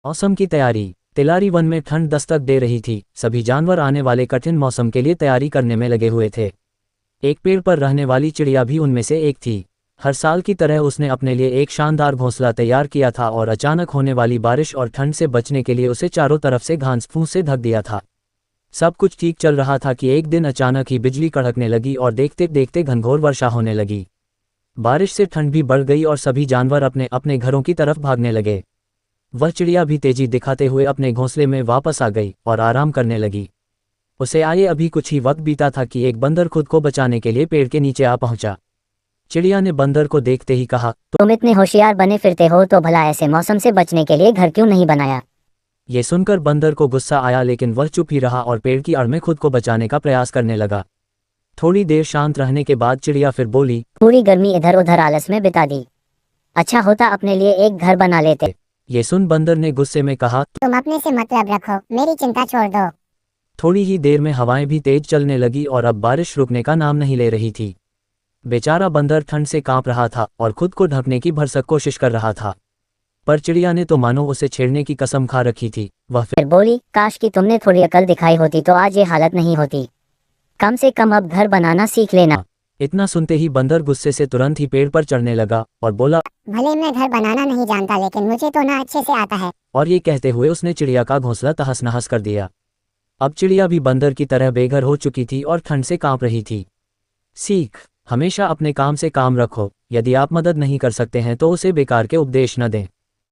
मौसम की तैयारी। तिलारी वन में ठंड दस्तक दे रही थी। सभी जानवर आने वाले कठिन मौसम के लिए तैयारी करने में लगे हुए थे। एक पेड़ पर रहने वाली चिड़िया भी उनमें से एक थी। हर साल की तरह उसने अपने लिए एक शानदार घोंसला तैयार किया था और अचानक होने वाली बारिश और ठंड से बचने के लिए उसे चारों तरफ से घास फूस से ढक दिया था। सब कुछ ठीक चल रहा था कि एक दिन अचानक ही बिजली कड़कने लगी और देखते देखते घनघोर वर्षा होने लगी। बारिश से ठंड भी बढ़ गई और सभी जानवर अपने अपने घरों की तरफ भागने लगे। वह चिड़िया भी तेजी दिखाते हुए अपने घोंसले में वापस आ गई और आराम करने लगी। उसे आए अभी कुछ ही वक्त बीता था कि एक बंदर खुद को बचाने के लिए पेड़ के नीचे आ पहुंचा। चिड़िया ने बंदर को देखते ही कहा, तुम इतने होशियार बने फिरते हो तो भला ऐसे मौसम से बचने के लिए घर क्यों नहीं बनाया? ये सुनकर बंदर को गुस्सा आया, लेकिन वह चुप ही रहा और पेड़ की आड़ में खुद को बचाने का प्रयास करने लगा। थोड़ी देर शांत रहने के बाद चिड़िया फिर बोली, पूरी गर्मी इधर उधर आलस में बिता दी, अच्छा होता अपने लिए एक घर बना लेते। ये सुन बंदर ने गुस्से में कहा, तुम अपने से मतलब रखो, मेरी चिंता छोड़ दो। थोड़ी ही देर में हवाएं भी तेज चलने लगी और अब बारिश रुकने का नाम नहीं ले रही थी। बेचारा बंदर ठंड से कांप रहा था और खुद को ढकने की भरसक कोशिश कर रहा था, पर चिड़िया ने तो मानो उसे छेड़ने की कसम खा रखी थी। वह फिर बोली, काश कि तुमने थोड़ी अकल दिखाई होती तो आज ये हालत नहीं होती। कम से कम अब घर बनाना सीख लेना। इतना सुनते ही बंदर गुस्से से तुरंत ही पेड़ पर चढ़ने लगा और बोला, भले मैं घर बनाना नहीं जानता लेकिन मुझे तो ना अच्छे से आता है। और ये कहते हुए उसने चिड़िया का घोंसला तहस नहस कर दिया। अब चिड़िया भी बंदर की तरह बेघर हो चुकी थी और ठंड से कांप रही थी। सीख, हमेशा अपने काम से काम रखो। यदि आप मदद नहीं कर सकते हैं तो उसे बेकार के उपदेश न दें।